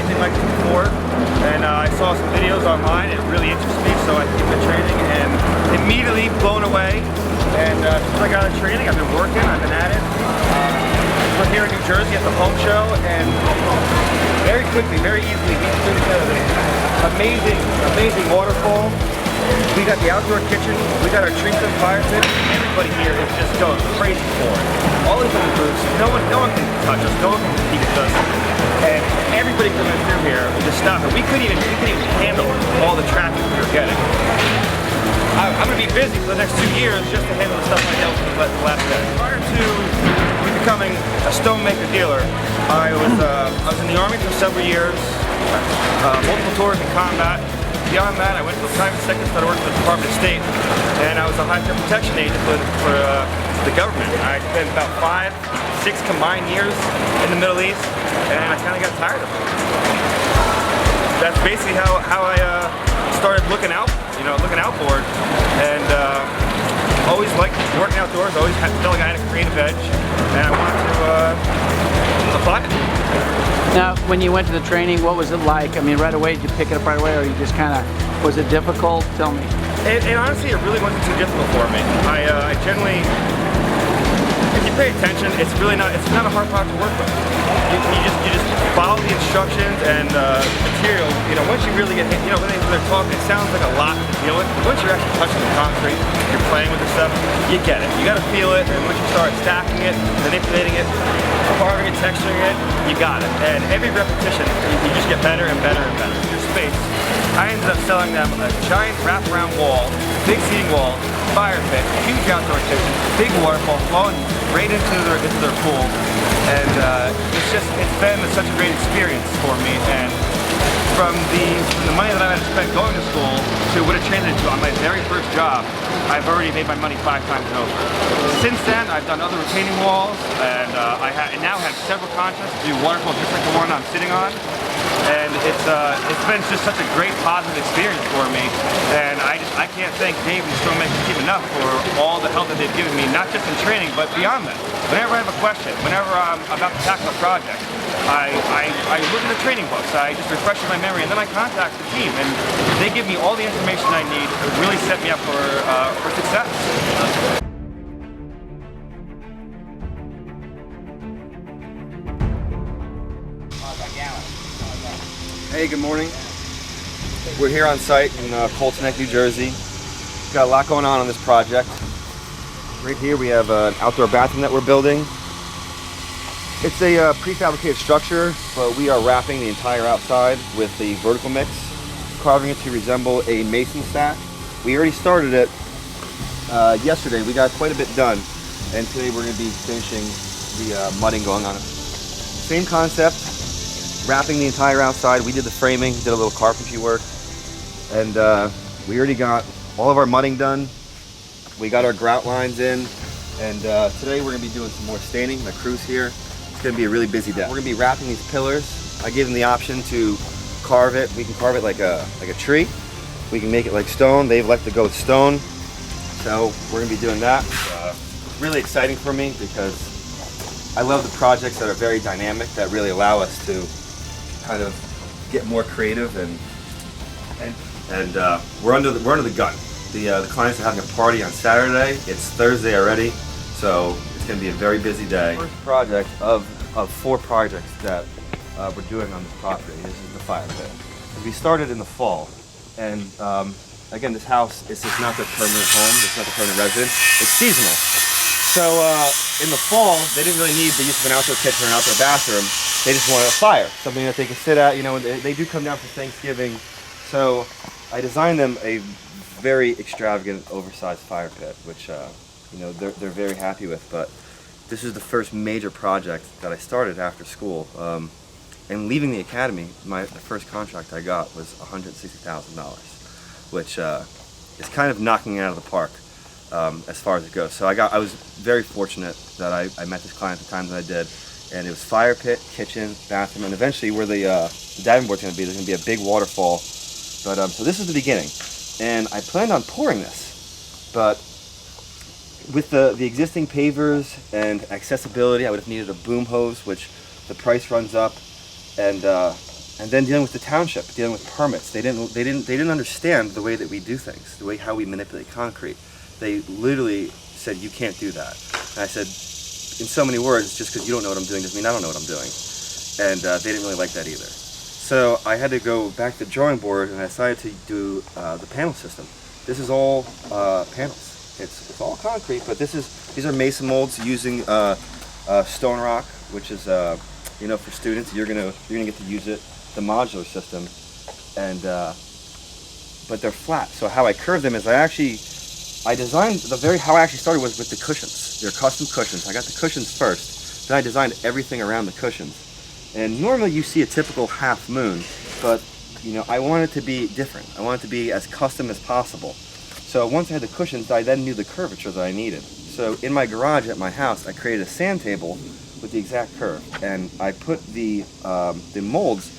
anything like this before, and I saw some videos online. It really interests me, so I took the training and immediately blown away. And since I got a training, I've been working, I've been at it. We're here in New Jersey at the home show, and very quickly, very easily, we put together this amazing waterfall. We got the outdoor kitchen, we got our tree cook fire pit. Everybody here is just going crazy for it. All these other groups, no one can touch us, no one can compete with us. And everybody coming through here just stop it. We couldn't even handle all the traffic we were getting. I'm going to be busy for the next 2 years just to handle the stuff I dealt with the last day. Prior to becoming a Stonemaker dealer, I was in the Army for several years, multiple tours in combat. Beyond that, I went to the private sector, started working for the Department of State, and I was a high-tech protection agent for the government. I spent about 5, 6 combined years in the Middle East, and I kind of got tired of it. That's basically how I started looking outboard, and always liked working outdoors. Always felt like I had a creative edge, and I wanted to apply it. Now, when you went to the training, what was it like? I mean, right away, did you pick it up right away, or you just kind of, was it difficult? Tell me. And honestly, it really wasn't too difficult for me. I generally, if you pay attention, it's not a hard product to work with. You just follow the instructions and material. You know, once you really get hit, you know, when they're talking, it sounds like a lot to deal with. Once you're actually touching the concrete, you're playing with the stuff, you get it. You got to feel it, and once you start stacking it, manipulating it, carving it, texturing it, you got it. And every repetition, you just get better and better and better. Your space. I ended up selling them a giant wraparound wall, big seating wall, fire pit, huge outdoor kitchen, big waterfall flowing right into their pool. And it's been such a great experience for me. And from the money that I had to spend going to school to what it translated to on my very first job, I've already made my money 5 times over. Since then, I've done other retaining walls, and I now have several contracts to do waterfalls just like the one I'm sitting on. And it's been just such a great positive experience for me, and I can't thank Dave and the Stonemakers team enough for all the help that they've given me, not just in training, but beyond that. Whenever I have a question, whenever I'm about to tackle a project, I look at the training books, I just refresh my memory, and then I contact the team, and they give me all the information I need to really set me up for success. Hey, good morning. We're here on site in Colts Neck, New Jersey. We've got a lot going on this project. Right here we have an outdoor bathroom that we're building. It's a prefabricated structure, but we are wrapping the entire outside with the vertical mix, carving it to resemble a mason stack. We already started it yesterday. We got quite a bit done, and today we're going to be finishing the mudding going on it. Same concept. Wrapping the entire outside. We did the framing, did a little carpentry work, and we already got all of our mudding done. We got our grout lines in, and today we're going to be doing some more staining. My crew's here. It's going to be a really busy day. We're going to be wrapping these pillars. I gave them the option to carve it. We can carve it like a tree. We can make it like stone. They've elected to go with stone, so we're going to be doing that. It's really exciting for me because I love the projects that are very dynamic, that really allow us to kind of get more creative, and we're under the gun. The clients are having a party on Saturday. It's Thursday already, so it's going to be a very busy day. First project of 4 projects that we're doing on this property. This is the fire pit. We started in the fall, and again, this house is just not their permanent home. It's not the permanent residence. It's seasonal. So in the fall, they didn't really need the use of an outdoor kitchen or an outdoor bathroom. They just wanted a fire, something that they could sit at. You know, they do come down for Thanksgiving. So I designed them a very extravagant, oversized fire pit, which you know, they're very happy with. But this is the first major project that I started after school. And leaving the academy, the first contract I got was $160,000, which is kind of knocking it out of the park. As far as it goes. So I was very fortunate that I met this client at the time that I did, and it was fire pit, kitchen, bathroom, and eventually where the diving board's going to be, there's going to be a big waterfall. But so this is the beginning, and I planned on pouring this, but with the existing pavers and accessibility, I would have needed a boom hose, which the price runs up, and And then dealing with the township, dealing with permits. They didn't understand the way that we do things, the way how we manipulate concrete. They literally said, you can't do that. And I said, in so many words, just because you don't know what I'm doing doesn't mean I don't know what I'm doing. And they didn't really like that either. So I had to go back to the drawing board, and I decided to do the panel system. This is all panels. It's all concrete, but these are mason molds using stone rock, which is for students you're gonna get to use it, the modular system, and but they're flat. So how I curve them is I designed how I actually started was with the cushions. They're custom cushions. I got the cushions first, then I designed everything around the cushions. And normally you see a typical half moon, but I wanted it to be different. I wanted it to be as custom as possible. So once I had the cushions, I then knew the curvature that I needed. So in my garage at my house, I created a sand table with the exact curve, and I put the molds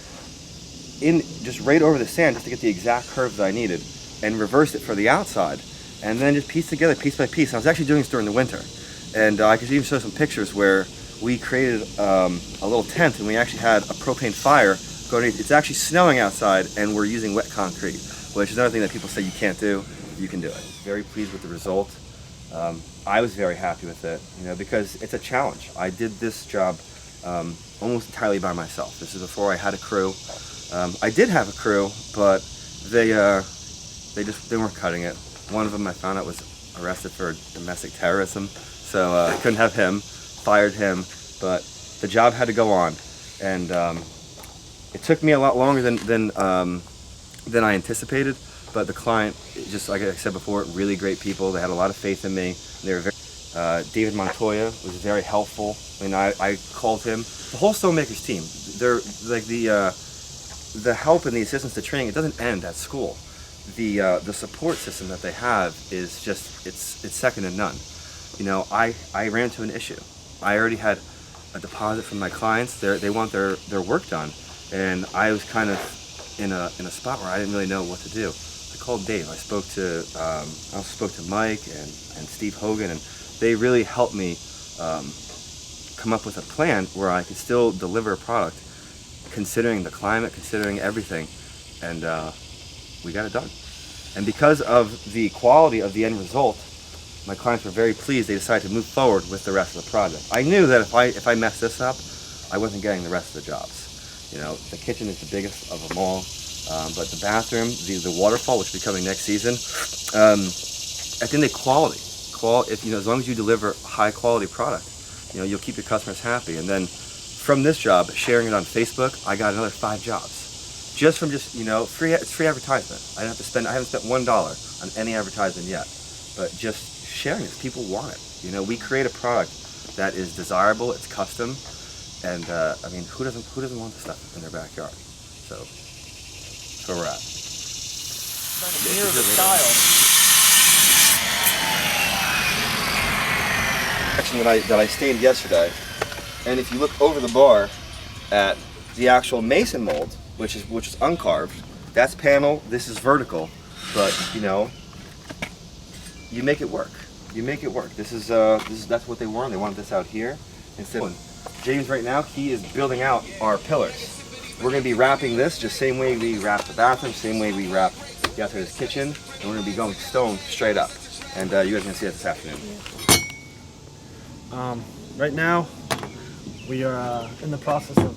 in just right over the sand just to get the exact curve that I needed, and reversed it for the outside, and then just piece together piece by piece. And I was actually doing this during the winter, and I could even show some pictures where we created a little tent, and we actually had a propane fire going. It's actually snowing outside, and we're using wet concrete, which is another thing that people say you can't do. You can do it. Very pleased with the result. I was very happy with it, because it's a challenge. I did this job almost entirely by myself. This is before I had a crew. I did have a crew, but they weren't cutting it. One of them I found out was arrested for domestic terrorism, so I couldn't have him. Fired him, but the job had to go on, and it took me a lot longer than I anticipated. But the client, just like I said before, really great people. They had a lot of faith in me. They were very. David Montoya was very helpful. I called him. The whole Stonemakers team. They're like the help and the assistance to training. It doesn't end at school. The support system that they have is just it's second to none. I ran into an issue. I already had a deposit from my clients. They want their work done, and I was kind of in a spot where I didn't really know what to do. I called Dave. I spoke to Mike and Steve Hogan, and they really helped me come up with a plan where I could still deliver a product, considering the climate, considering everything, and we got it done. And because of the quality of the end result, my clients were very pleased. They decided to move forward with the rest of the project. I knew that if I messed this up, I wasn't getting the rest of the jobs. The kitchen is the biggest of them all, but the bathroom, the waterfall, which will be coming next season, at the end of the quality. As long as you deliver a high quality product, you'll keep your customers happy. And then from this job, sharing it on Facebook, I got another 5 jobs. Just from free. It's free advertisement. I haven't spent $1 on any advertisement yet, but just sharing this. People want it. We create a product that is desirable. It's custom, and who doesn't want this stuff in their backyard? So that's where we're at. Mirror the style. Section that I stained yesterday, and if you look over the bar at the actual mason mold, which is uncarved, that's panel. This is vertical, but you make it work. You make it work. That's what they want. They wanted this out here. Instead, James right now, he is building out our pillars. We're going to be wrapping this just same way we wrap the bathroom, same way we wrap the outside of this kitchen, and we're going to be going stone straight up. And you guys are going to see that this afternoon. Right now, we are in the process of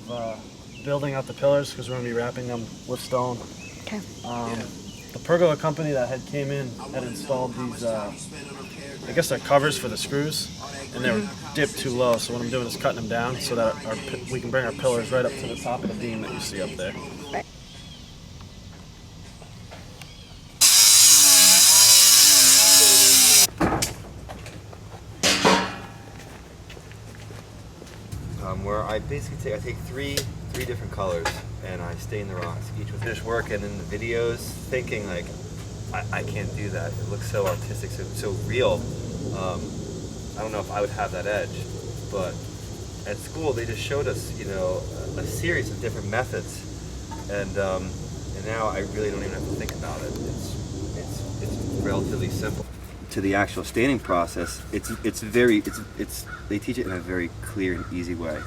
building out the pillars because we're going to be wrapping them with stone. Okay. The pergola company that came in had installed these, I guess they're covers for the screws, and they were dipped too low. So what I'm doing is cutting them down so that we can bring our pillars right up to the top of the beam that you see up there. Where I basically take three different colors and I stain the rocks, each with finished work, and in the videos thinking like, I can't do that. It looks so artistic, so real. I don't know if I would have that edge, but at school they just showed us, a series of different methods, and now I really don't even have to think about it. It's relatively simple. To the actual staining process, they teach it in a very clear and easy way.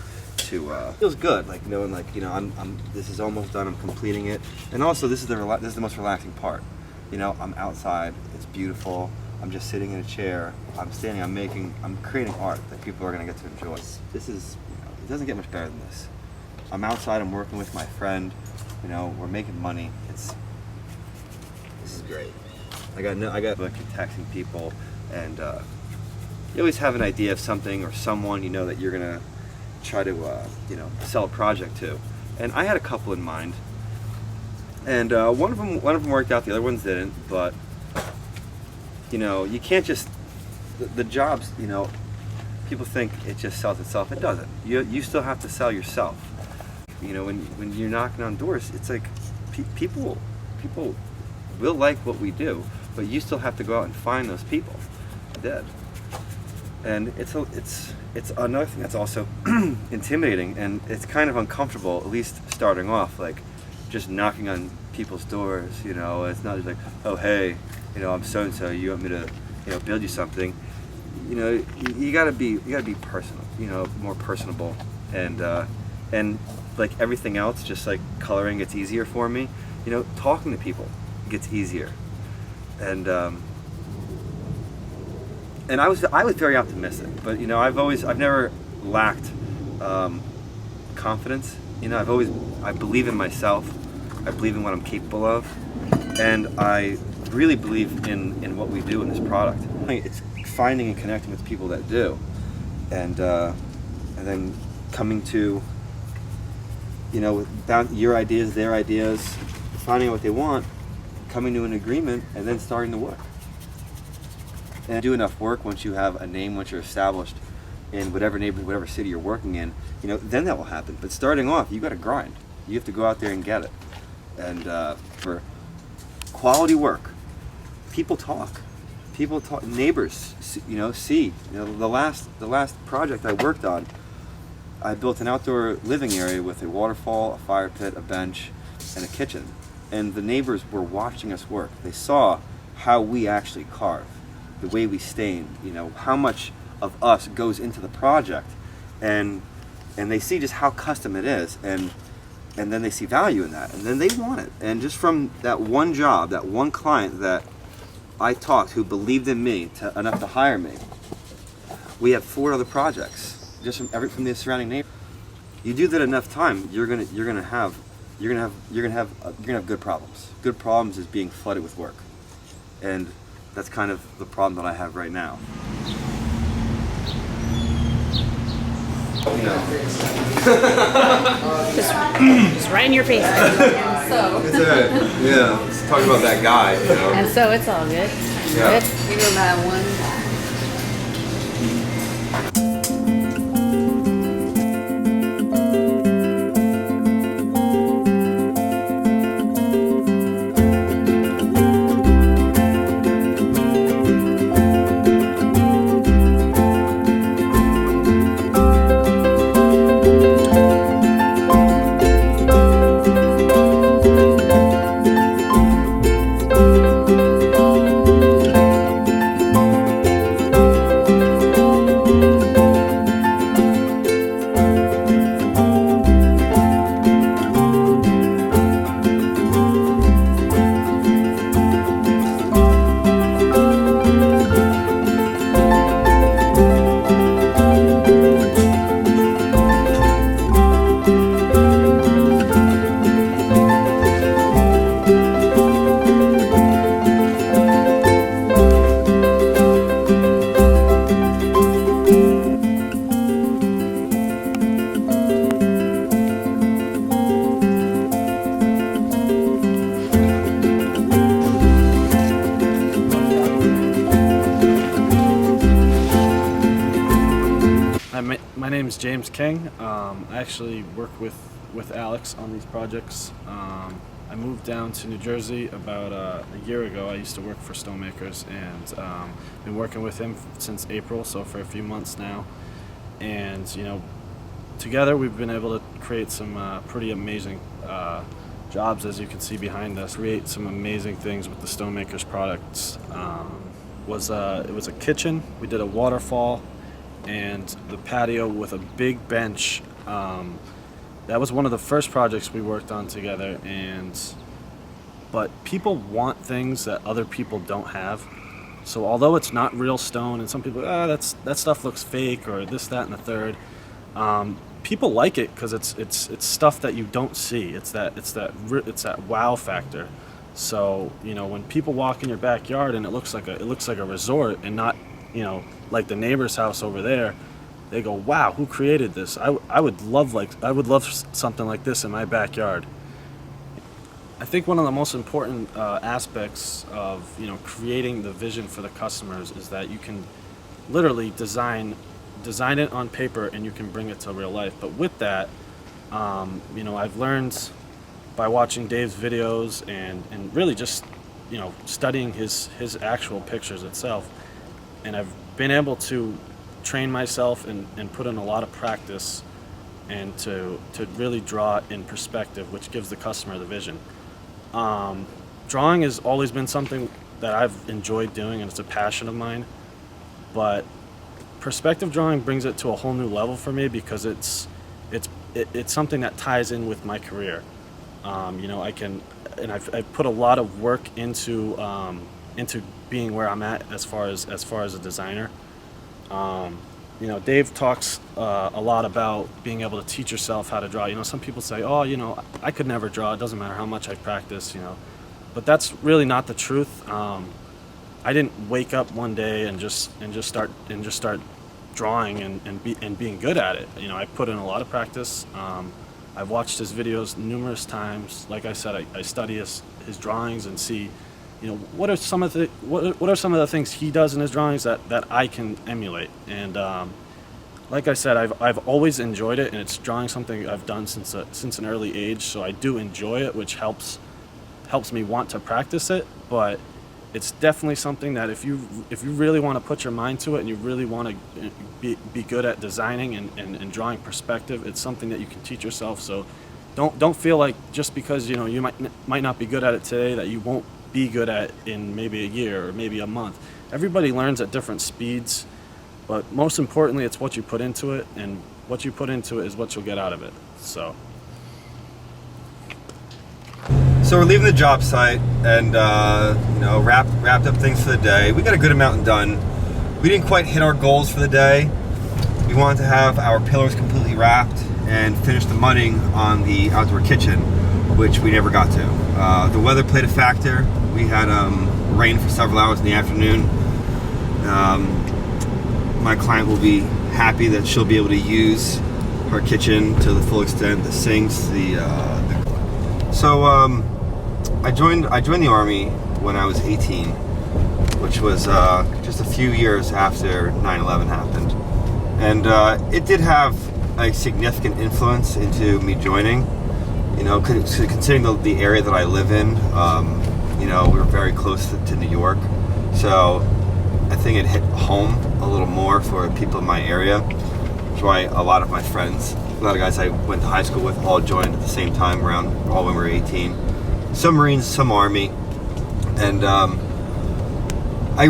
to feels good, like knowing like I'm this is almost done. I'm completing it, and also this is the most relaxing part. I'm outside. It's beautiful. I'm just sitting in a chair. I'm standing. I'm creating art that people are gonna get to enjoy. This is it doesn't get much better than this. I'm outside. I'm working with my friend. We're making money. This is great. I got a bunch of texting people, and you always have an idea of something or someone that you're gonna try to sell a project to. And I had a couple in mind, and one of them worked out. The other ones didn't. But you can't just the jobs. People think it just sells itself. It doesn't. You still have to sell yourself. When you're knocking on doors, it's like people will like what we do, but you still have to go out and find those people. Dead. And it's another thing that's also intimidating, and it's kind of uncomfortable, at least starting off, like just knocking on people's doors. It's not just like, oh hey, I'm so and so. You want me to build you something? You gotta be personal. More personable, and like everything else, just like coloring gets easier for me. Talking to people gets easier, and I was very optimistic, but I've never lacked confidence. I believe in myself. I believe in what I'm capable of, and I really believe in what we do in this product. It's finding and connecting with people that do, and then coming to your ideas, their ideas, finding out what they want, coming to an agreement, and then starting to work. And do enough work once you have a name, once you're established in whatever neighborhood, whatever city you're working in, then that will happen. But starting off, you got to grind. You have to go out there and get it. And for quality work, people talk. Neighbors, see. The last project I worked on, I built an outdoor living area with a waterfall, a fire pit, a bench, and a kitchen. And the neighbors were watching us work. They saw how we actually carve, the way we stain, how much of us goes into the project, and they see just how custom it is, and then they see value in that, and then they want it. And just from that one job, that one client that I talked who believed in me enough to hire me, we have 4 other projects just from the surrounding neighborhood. You do that enough time, you're gonna have good problems. Good problems is being flooded with work, and that's kind of the problem that I have right now. Just right in your face. So. It's yeah. Let's talk about that guy. And so it's all good. Yeah. Good. You go by one. My name's James King. I actually work with Alex on these projects. I moved down to New Jersey about a year ago. I used to work for Stonemakers, and been working with him since April, so for a few months now. And together we've been able to create some pretty amazing jobs, as you can see behind us. Create some amazing things with the Stonemakers products. It was a kitchen. We did a waterfall and the patio with a big bench That was one of the first projects we worked on together, but people want things that other people don't have. So although it's not real stone, and some people, that stuff looks fake, or this, that, and the third, people like it because it's stuff that you don't see. It's that wow factor. So when people walk in your backyard and it looks like a resort and not like the neighbor's house over there, they go, wow, who created this? I would love something like this in my backyard. I think one of the most important aspects of creating the vision for the customers is that you can literally design it on paper and you can bring it to real life. But with that, I've learned by watching Dave's videos and really just studying his actual pictures itself, and I've been able to train myself and put in a lot of practice and to really draw it in perspective, which gives the customer the vision. Drawing has always been something that I've enjoyed doing, and it's a passion of mine, but perspective drawing brings it to a whole new level for me because it's something that ties in with my career. I've put a lot of work into being where I'm at as far as a designer. Dave talks a lot about being able to teach yourself how to draw. Some people say, I could never draw. It doesn't matter how much I practice, but that's really not the truth. I didn't wake up one day and just start drawing and being good at it. I put in a lot of practice. I've watched his videos numerous times. Like I said, I study his drawings and see, what are some of the things he does in his drawings that I can emulate. And like I said, I've always enjoyed it, and it's drawing something I've done since an early age. So I do enjoy it, which helps me want to practice it. But it's definitely something that if you really want to put your mind to it and you really want to be good at designing and drawing perspective, it's something that you can teach yourself. So don't feel like just because you might not be good at it today that you won't be good at in maybe a year or maybe a month. Everybody learns at different speeds, but most importantly, it's what you put into it, and what you put into it is what you'll get out of it. So we're leaving the job site and wrapped up things for the day. We got a good amount done. We didn't quite hit our goals for the day. We wanted to have our pillars completely wrapped and finish the mudding on the outdoor kitchen, which we never got to. The weather played a factor. We had rain for several hours in the afternoon. My client will be happy that she'll be able to use her kitchen to the full extent. The sinks, I joined the Army when I was 18, which was just a few years after 9/11 happened, and it did have a significant influence into me joining. Considering the area that I live in, we were very close to New York, so I think it hit home a little more for people in my area. That's why a lot of my friends, a lot of guys I went to high school with, all joined at the same time, all when we were 18. Some Marines, some Army, and it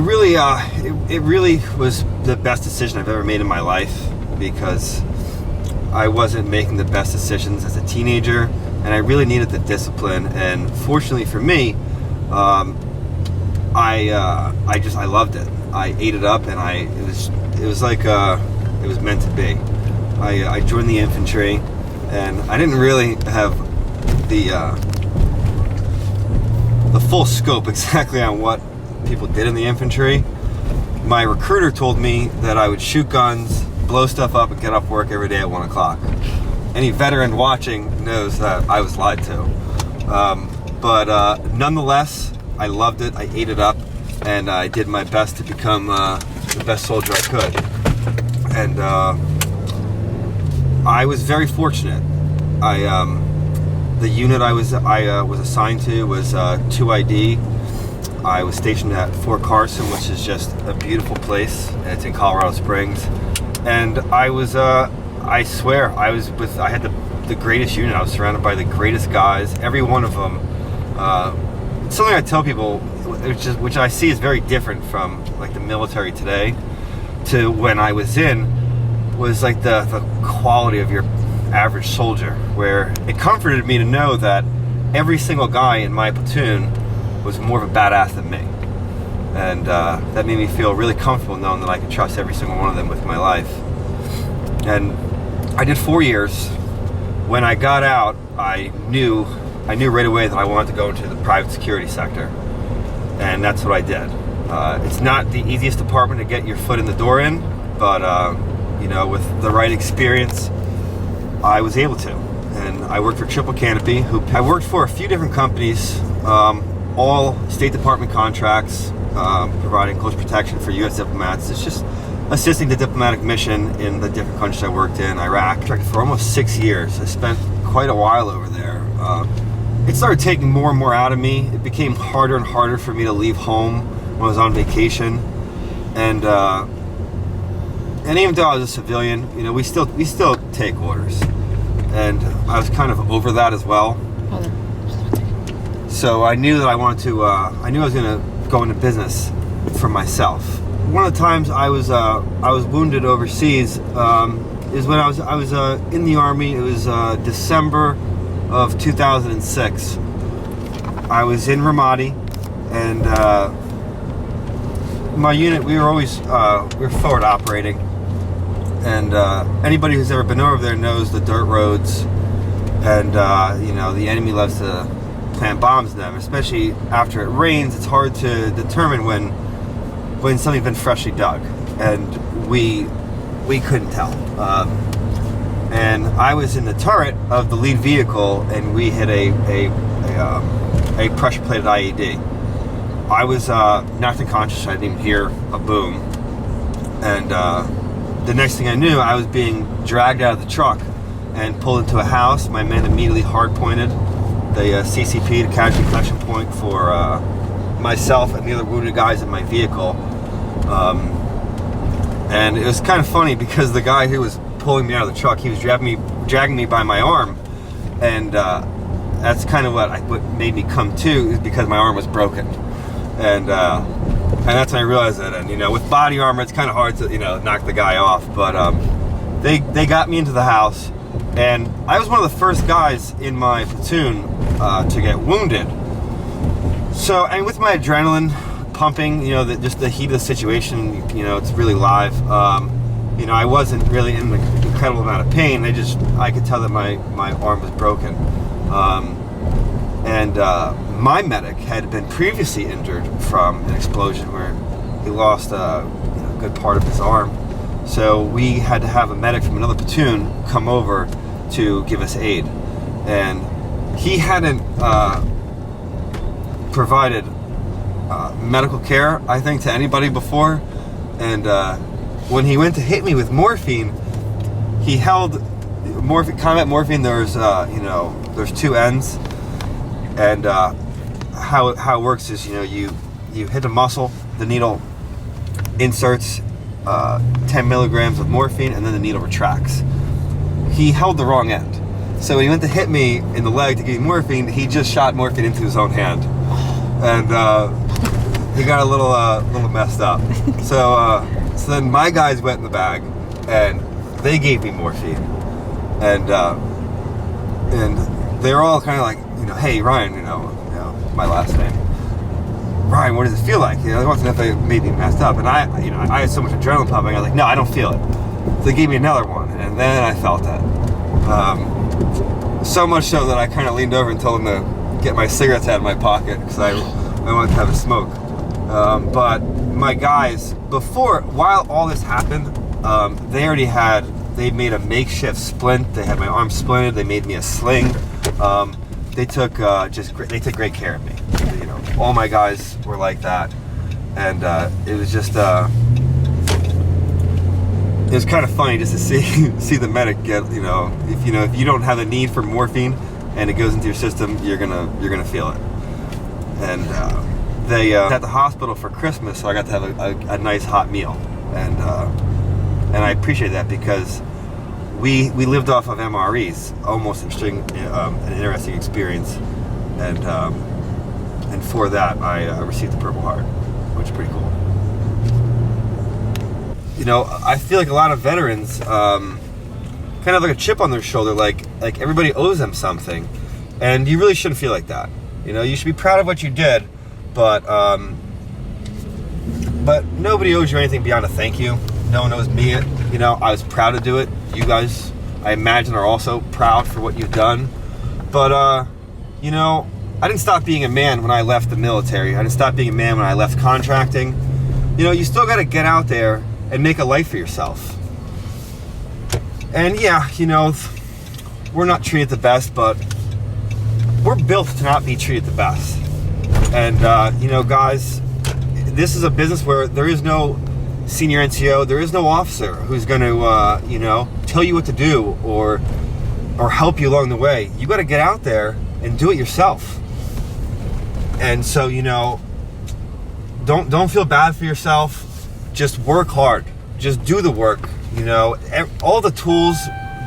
really was the best decision I've ever made in my life, because I wasn't making the best decisions as a teenager, and I really needed the discipline. And fortunately for me, I loved it. I ate it up, and it was like it was meant to be. I joined the infantry, and I didn't really have the full scope exactly on what people did in the infantry. My recruiter told me that I would shoot guns, blow stuff up, and get off work every day at 1 o'clock. Any veteran watching knows that I was lied to. But nonetheless, I loved it. I ate it up, and I did my best to become the best soldier I could. And I was very fortunate. The unit I was assigned to was 2ID. I was stationed at Fort Carson, which is just a beautiful place. It's in Colorado Springs, and I swear, I had the greatest unit. I was surrounded by the greatest guys. Every one of them. Something I tell people, which I see is very different from like the military today to when I was in, was like the quality of your average soldier, where it comforted me to know that every single guy in my platoon was more of a badass than me. And that made me feel really comfortable knowing that I could trust every single one of them with my life. And I did 4 years. When I got out, I knew right away that I wanted to go into the private security sector. And that's what I did. It's not the easiest department to get your foot in the door in, but you know, with the right experience, I was able to. And I worked for Triple Canopy, I worked for a few different companies, all State Department contracts, providing close protection for U.S. diplomats. It's just assisting the diplomatic mission in the different countries I worked in. Iraq, contracted for almost 6 years. I spent quite a while over there. It started taking more and more out of me. It became harder and harder for me to leave home when I was on vacation. And even though I was a civilian, you know, we still take orders. And I was kind of over that as well. So I knew that I wanted to, I knew I was gonna go into business for myself. One of the times I was wounded overseas is when I was in the Army. It was December of 2006. I was in Ramadi, and my unit, we were forward operating, and anybody who's ever been over there knows the dirt roads, and you know, the enemy loves to plant bombs in them, especially after it rains. It's hard to determine when something's been freshly dug, and we couldn't tell. And I was in the turret of the lead vehicle, and we hit a pressure-plated IED. I was knocked unconscious. I didn't even hear a boom, and the next thing I knew, I was being dragged out of the truck and pulled into a house. My men immediately hard-pointed the CCP, the casualty collection point, for myself and the other wounded guys in my vehicle. And it was kind of funny because the guy who was pulling me out of the truck, he was dragging me by my arm, and that's kind of what made me come to, is because my arm was broken, and that's when I realized that. And you know, with body armor, it's kind of hard to, you know, knock the guy off. But they got me into the house, and I was one of the first guys in my platoon to get wounded. So, and with my adrenaline pumping, you know, just the heat of the situation, you know, it's really live. You know, I wasn't really in an incredible amount of pain. I could tell that my arm was broken. And my medic had been previously injured from an explosion where he lost a good part of his arm. So we had to have a medic from another platoon come over to give us aid. And he hadn't provided medical care, I think, to anybody before. And when he went to hit me with morphine, he held combat morphine. There's there's two ends, and how it works is, you know, you hit a muscle, the needle inserts 10 milligrams of morphine, and then the needle retracts. He held the wrong end, so when he went to hit me in the leg to give me morphine, he just shot morphine into his own hand, and he got a little messed up. So then my guys went in the bag, and they gave me morphine, and they were all kind of like, you know, hey Ryan, you know my last name, Ryan, what does it feel like? You know, they wanted to know if they made me messed up, and I had so much adrenaline pumping. I was like, no, I don't feel it. So they gave me another one, and then I felt it. So much so that I kind of leaned over and told them to get my cigarettes out of my pocket, because I wanted to have a smoke. But my guys, while all this happened, they made a makeshift splint. They had my arm splinted. They made me a sling. They took great care of me. You know, all my guys were like that, and it was just it was kind of funny just to see the medic get, if you don't have a need for morphine and it goes into your system, you're gonna feel it. And they at the hospital for Christmas, so I got to have a nice hot meal, and I appreciate that, because we lived off of MREs, almost an interesting experience, and for that I received the Purple Heart, which is pretty cool. You know, I feel like a lot of veterans kind of like a chip on their shoulder, like everybody owes them something, and you really shouldn't feel like that. You know, you should be proud of what you did, but nobody owes you anything beyond a thank you. No one owes me it. You know, I was proud to do it. You guys, I imagine, are also proud for what you've done. But, you know, I didn't stop being a man when I left the military. I didn't stop being a man when I left contracting. You know, you still got to get out there and make a life for yourself. And yeah, you know, we're not treated the best, but we're built to not be treated the best. And, you know, guys, this is a business where there is no senior NCO, there is no officer who's going to, you know, tell you what to do or help you along the way. You got to get out there and do it yourself. And so, you know, don't feel bad for yourself. Just work hard. Just do the work. You know, all the tools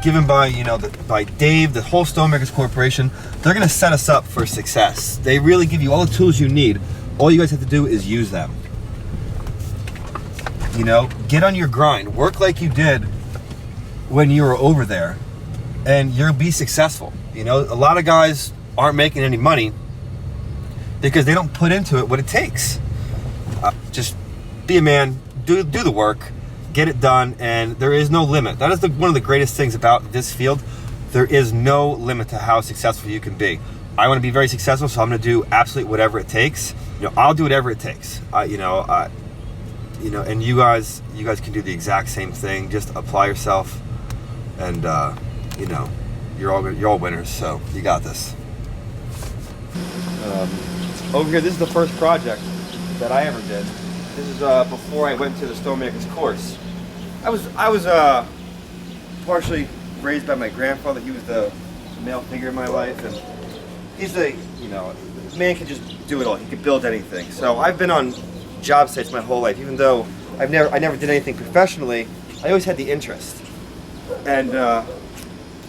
given by, you know, by Dave, the whole Stonemakers Corporation, they're going to set us up for success. They really give you all the tools you need. All you guys have to do is use them. You know, get on your grind. Work like you did when you were over there, and you'll be successful. You know, a lot of guys aren't making any money because they don't put into it what it takes. Just be a man, do the work, get it done, and there is no limit. That is one of the greatest things about this field. There is no limit to how successful you can be. I want to be very successful, so I'm going to do absolutely whatever it takes. You know, I'll do whatever it takes. You know, and you guys can do the exact same thing. Just apply yourself, and you know, you're all winners. So you got this. Over here, this is the first project that I ever did. This is before I went to the Stonemakers course. I was partially raised by my grandfather. He was the male figure in my life, and he's you know, man can just do it all. He could build anything. So I've been on job sites my whole life, even though I never did anything professionally. I always had the interest. And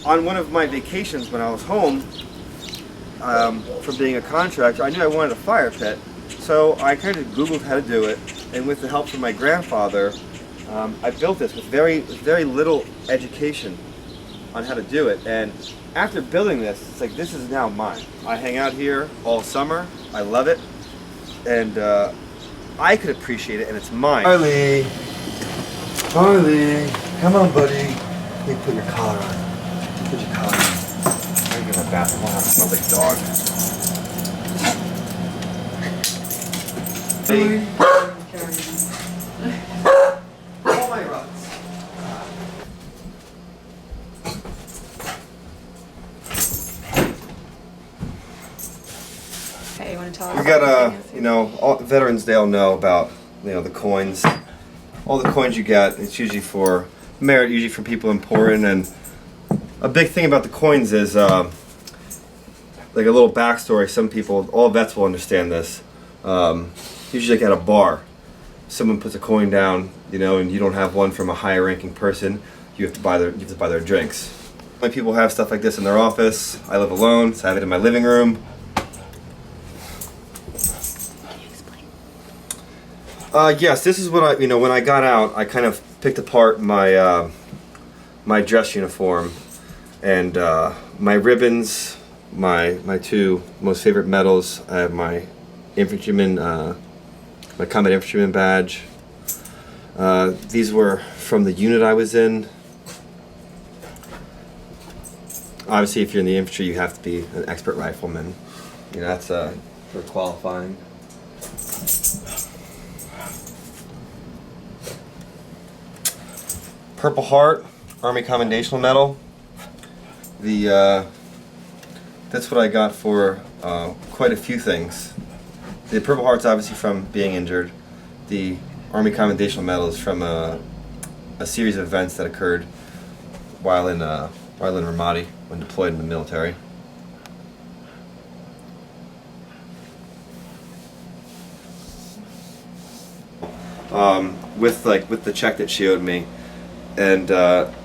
on one of my vacations when I was home from being a contractor, I knew I wanted a fire pit. So I kind of Googled how to do it, and with the help from my grandfather, I built this with very little education on how to do it. And after building this, it's like, this is now mine. I hang out here all summer. I love it, and I could appreciate it, and it's mine. Harley, come on, buddy. Let me put your collar on. Put your collar on. I'm gonna go to the bathroom. I want to smell like dog. Hey. All my rugs. Okay, you want to tell us? We got you know, all veterans, they all know about, you know, the coins. All the coins you get, it's usually for merit, usually from people important. And a big thing about the coins is like a little backstory. Some people, all vets will understand this. Usually like at a bar, someone puts a coin down, you know, and you don't have one from a higher ranking person, you have to buy their drinks. My people have stuff like this in their office. I live alone, so I have it in my living room. Yes, this is what you know, when I got out, I kind of picked apart my my dress uniform, and my ribbons, my two most favorite medals. I have my infantryman, my combat infantryman badge. These were from the unit I was in. Obviously, if you're in the infantry, you have to be an expert rifleman. You know, that's for qualifying. Purple Heart, Army Commendational Medal. That's what I got for quite a few things. The Purple Heart's obviously from being injured. The Army Commendational Medal is from a series of events that occurred while in Ramadi when deployed in the military. With the check that she owed me. And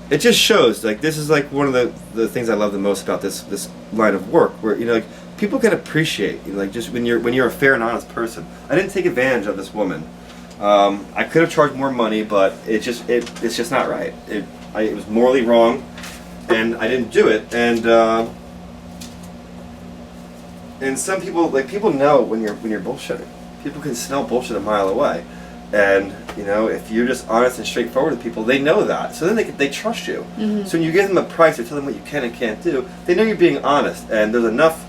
it just shows, like, this is like one of the things I love the most about this line of work, where, you know, like, people can appreciate, you know, like, just when you're a fair and honest person. I didn't take advantage of this woman. I could have charged more money, but it's just not right. It was morally wrong, and I didn't do it. And some people, like, people know when you're bullshitting. People can smell bullshit a mile away. And, you know, if you're just honest and straightforward with people, they know that. So then they trust you. So when you give them a price or tell them what you can and can't do, they know you're being honest. And there's enough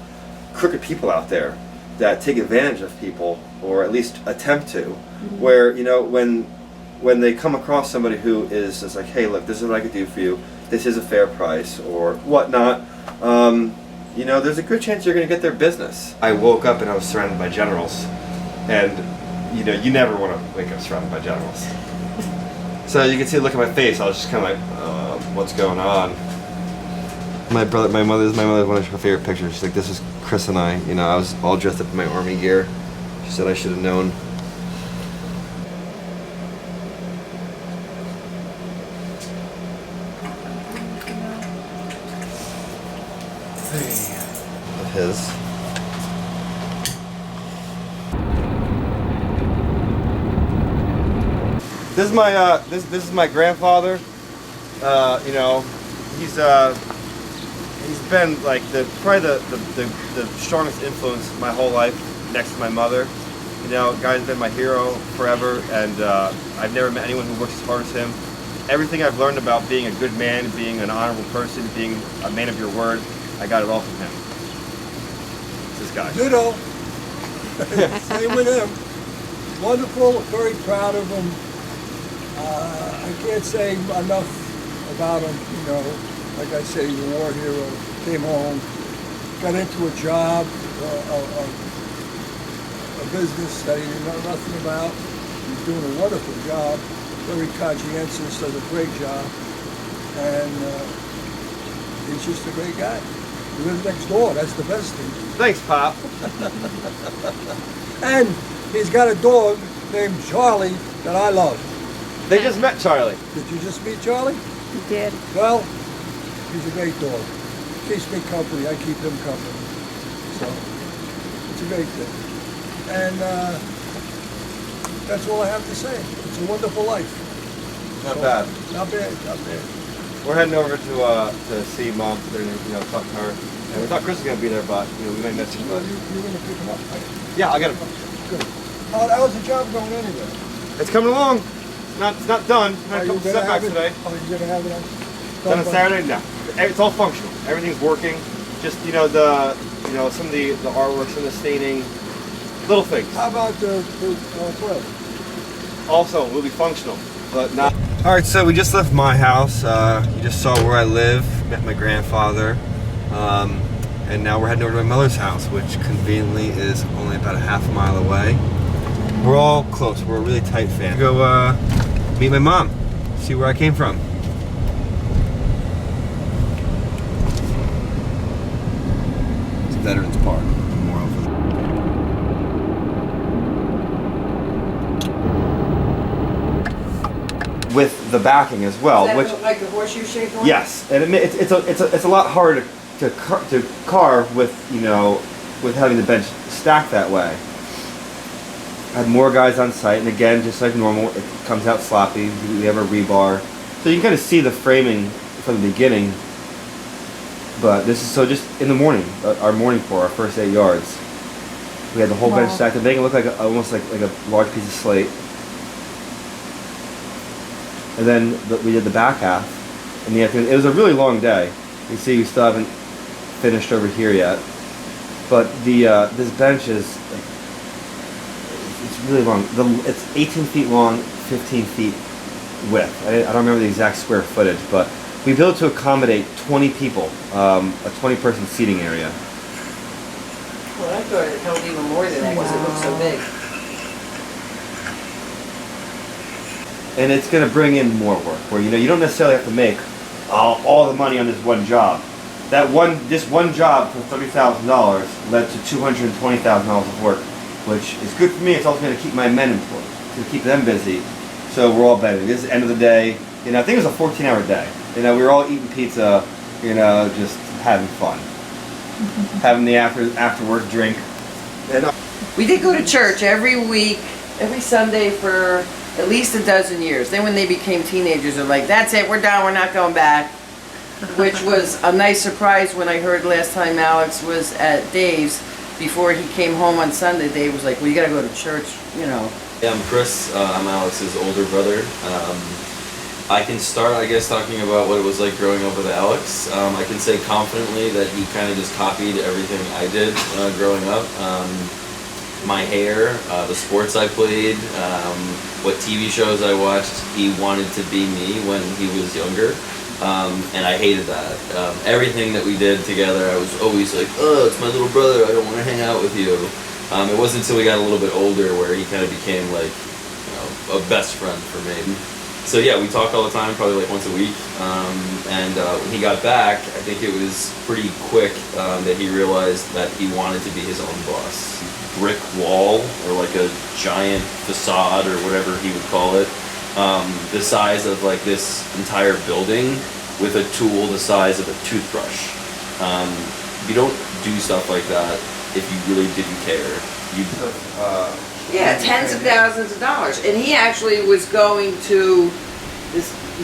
crooked people out there that take advantage of people, or at least attempt to, where, you know, when they come across somebody who is just like, hey, look, this is what I could do for you, this is a fair price, or whatnot, you know, there's a good chance you're going to get their business. I woke up and I was surrounded by generals. And you know, you never want to wake up surrounded by generals. So you can see the look on my face. I was just kind of like, what's going on? My mother's one of her favorite pictures. She's like, this is Chris and I. You know, I was all dressed up in my army gear. She said I should have known. Of his. This is my this is my grandfather. You know, he's been like probably the strongest influence my whole life, next to my mother. You know, guy's been my hero forever, and I've never met anyone who works as hard as him. Everything I've learned about being a good man, being an honorable person, being a man of your word, I got it all from him. It's this guy. Ditto. Same with him. Wonderful, very proud of him. I can't say enough about him, you know. Like I say, he's a war hero. Came home, got into a job, a business that he didn't know nothing about. He's doing a wonderful job, very conscientious, does a great job, and he's just a great guy. He lives next door, that's the best thing. Thanks, Pop. And he's got a dog named Charlie that I love. They just met Charlie. Did you just meet Charlie? You did. Well, he's a great dog. Keeps me company, I keep him company. So, it's a great thing. And that's all I have to say. It's a wonderful life. Not bad. Not bad, not bad. We're heading over to see Mom today, you know, talk to her. And we thought Chris was gonna be there, but you know, we might miss him. But You're going to pick him up, right? yeah, I'll get him. Good. How's the job going anyway? It's coming along. It's not done. Had a Are you couple gonna have setbacks it? today. Oh, you're going to have it on? Done on Saturday? No. It's all functional. Everything's working. Just some of the artwork, some of the staining, little things. How about the toilet? Also, will be functional, but not. All right, so we just left my house. You just saw where I live. Met my grandfather, and now we're heading over to my mother's house, which conveniently is only about a half a mile away. We're all close. We're a really tight family. Go meet my mom. See where I came from. It's Veterans Park. Memorial for with the backing as well, Does that which look like a horseshoe-shaped one? yes, and it's a lot harder to carve with, you know, with having the bench stacked that way. I had more guys on site, and again, just like normal, it comes out sloppy. We have a rebar, so you can kind of see the framing from the beginning. But this is so just in the morning, our morning pour, our first 8 yards. We had the whole bench stacked, and making it look like almost like a large piece of slate. And then we did the back half in the afternoon. It was a really long day. You see, we still haven't finished over here yet. But the this bench is it's really long. It's 18 feet long, 15 feet width. I don't remember the exact square footage, but we built to accommodate 20 people, a 20-person seating area. Well, I thought it held even more than that because it looked so big. And it's going to bring in more work, where you don't necessarily have to make all the money on this one job. This one job for $30,000 led to $220,000 of work, which is good for me. It's also going to keep my men employed, to keep them busy. So we're all better. This is the end of the day. I think it was a 14-hour day. We were all eating pizza, just having fun, having the after work drink. And We did go to church every week, every Sunday for at least a dozen years. Then when they became teenagers, they're like, that's it, we're done, we're not going back. which was a nice surprise when I heard last time Alex was at Dave's. Before he came home on Sunday, Dave was like, well, you gotta go to church, you know. Yeah, I'm Chris. I'm Alex's older brother. I can start, I guess, talking about what it was like growing up with Alex. I can say confidently that he kind of just copied everything I did growing up. My hair, the sports I played, what TV shows I watched. He wanted to be me when he was younger, and I hated that. Everything that we did together, I was always like, oh, it's my little brother, I don't want to hang out with you. It wasn't until we got a little bit older where he kind of became like, you know, a best friend for me. So yeah, we talk all the time, probably like once a week. And when he got back, I think it was pretty quick that he realized that he wanted to be his own boss. Brick wall, or like a giant facade, or whatever he would call it, the size of like this entire building with a tool the size of a toothbrush. You don't do stuff like that if you really didn't care. Yeah, tens of thousands of dollars. And he actually was going to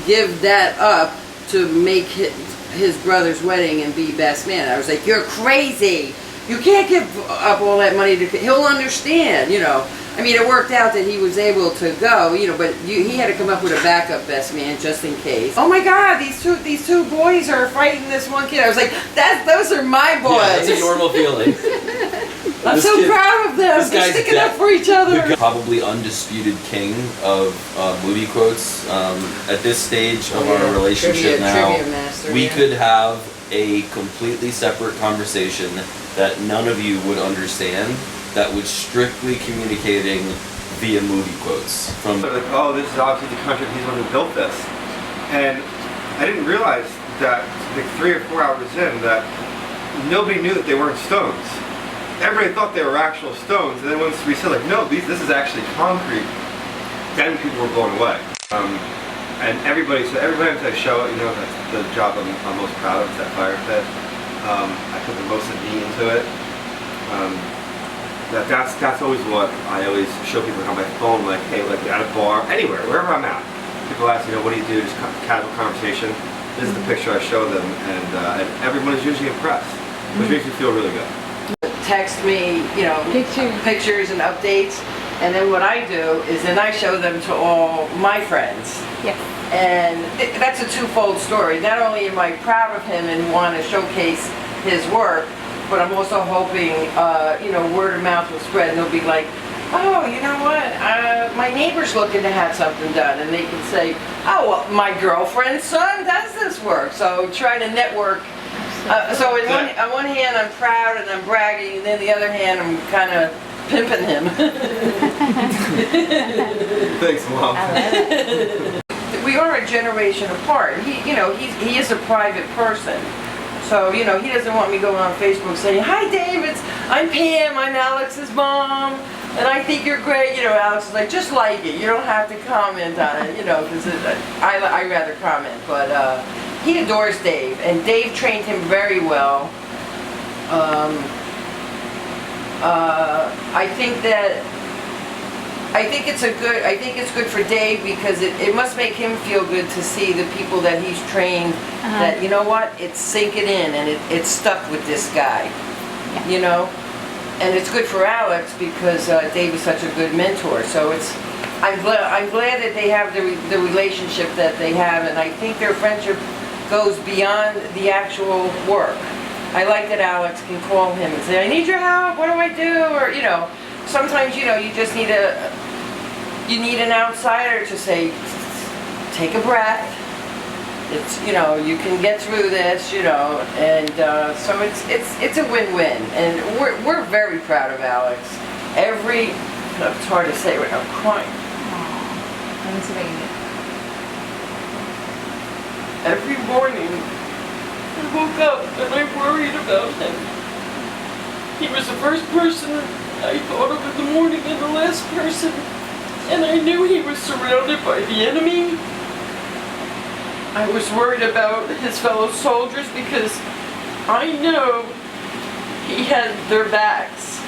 give that up to make his brother's wedding and be best man. I was like, you're crazy. You can't give up all that money to, he'll understand, you know. I mean, it worked out that he was able to go, you know, but he had to come up with a backup best man just in case. Oh my God, these two boys are fighting this one kid. I was like, those are my boys. Yeah, that's a normal feeling. I'm so proud of them. They're sticking up for each other. Probably undisputed king of movie quotes. At this stage of our relationship trivia master, we could have a completely separate conversation that none of you would understand, that was strictly communicating via movie quotes. From like, oh, this is obviously the country, he's the one who built this. And I didn't realize that like 3 or 4 hours in that nobody knew that they weren't stones. Everybody thought they were actual stones, and then once we said like, no, this is actually concrete, then people were blown away. And everybody times I show it, you know, that's the job I'm most proud of, is that fire pit. I put the most of me into it. That's always what I always show people on my phone, like, hey, like at a bar, anywhere, wherever I'm at. People ask, you know, what do you do? Just casual conversation. This is the picture I show them, and everyone is usually impressed, which makes me feel really good. Text me, you know, pictures and updates, and then what I do is then I show them to all my friends. Yes. And that's a twofold story. Not only am I proud of him and want to showcase his work, but I'm also hoping, you know, word of mouth will spread, and they'll be like, oh, you know what, my neighbor's looking to have something done, and they can say, oh, well, my girlfriend's son does this work, so try to network. So on one hand, I'm proud and I'm bragging, and then the other hand, I'm kind of pimping him. Thanks, Mom. We are a generation apart. He is a private person. So, you know, he doesn't want me going on Facebook saying, hi, Dave, I'm Pam, I'm Alex's mom, and I think you're great. You know, Alex is like, just like it. You don't have to comment on it, you know, because I rather comment. But he adores Dave, and Dave trained him very well. I think it's good for Dave, because it must make him feel good to see the people that he's trained, that, you know what, it's sinking in, and it's stuck with this guy, you know? And it's good for Alex, because Dave is such a good mentor. So I'm glad that they have the relationship that they have, and I think their friendship goes beyond the actual work. I like that Alex can call him and say, I need your help, what do I do? Or, you know, sometimes, you know, you just need an outsider to say, take a breath. It's, you know, you can get through this, you know, and so it's a win-win, and we're very proud of Alex. It's hard to say right now, I'm crying. Aww, that's amazing. Every morning, I woke up and I worried about him. He was the first person I thought of in the morning, and the last person, and I knew he was surrounded by the enemy. I was worried about his fellow soldiers, because I know he had their backs.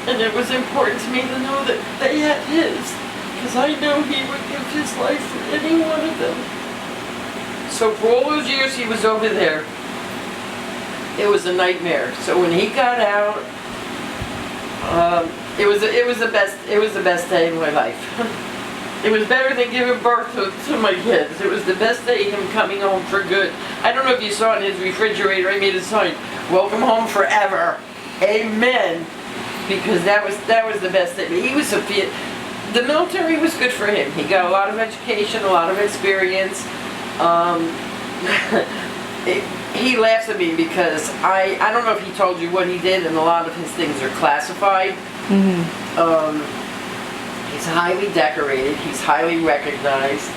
And it was important to me to know that they had his, because I know he would give his life for any one of them. So for all those years he was over there, it was a nightmare. So when he got out, it was the best day of my life. It was better than giving birth to my kids. It was the best day, him coming home for good. I don't know if you saw in his refrigerator, I made a sign, "Welcome home forever. Amen." Because that was the best day. But he was the military was good for him. He got a lot of education, a lot of experience. He laughs at me because I don't know if he told you what he did, and a lot of his things are classified. He's highly decorated, he's highly recognized,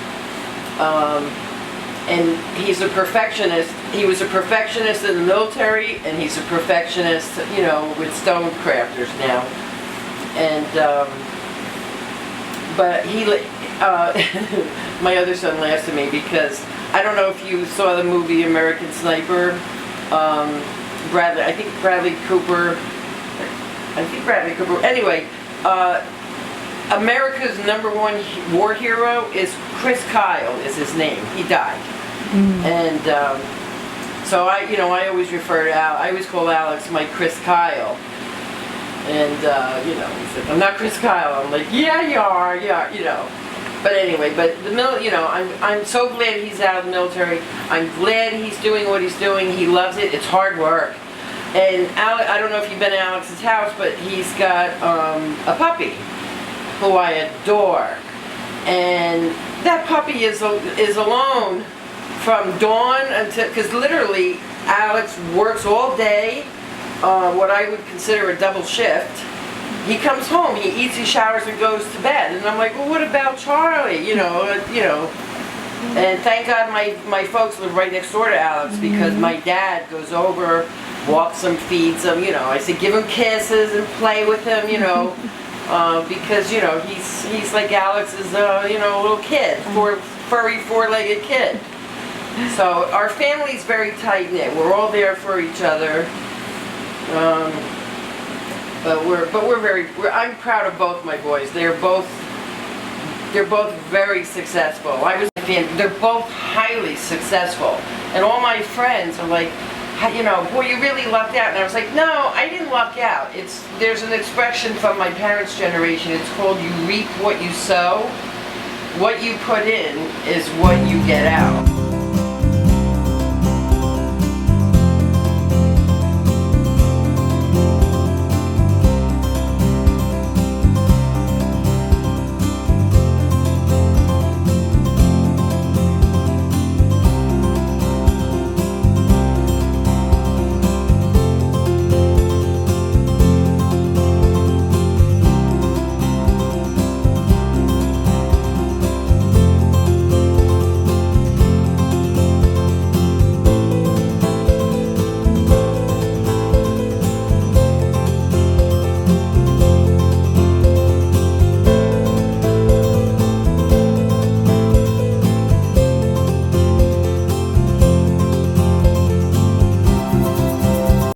and he's a perfectionist. He was a perfectionist in the military, and he's a perfectionist, you know, with stone crafters now. And, but he, my other son laughs at me because, I don't know if you saw the movie American Sniper, I think Bradley Cooper, anyway, America's #1 war hero is Chris Kyle, is his name. He died. And so I always refer to I always call Alex my Chris Kyle. And he said, "I'm not Chris Kyle." I'm like, "Yeah, you are, yeah, you know." But anyway, I'm so glad he's out of the military. I'm glad he's doing what he's doing. He loves it. It's hard work. And I don't know if you've been to Alex's house, but he's got a puppy who I adore, and that puppy is alone from dawn until, because literally Alex works all day, what I would consider a double shift. He comes home, he eats, he showers, and goes to bed, and I'm like, well, what about Charlie? And thank God my folks live right next door to Alex, because my dad goes over, walks him, feeds him, I said give him kisses and play with him, because he's like Alex's little kid, furry four-legged kid. So our family's very tight knit. We're all there for each other. I'm proud of both my boys. They're both very successful. They're both highly successful, and all my friends are like, boy, you really lucked out. And I was like, no, I didn't luck out. There's an expression from my parents' generation. It's called, you reap what you sow. What you put in is what you get out.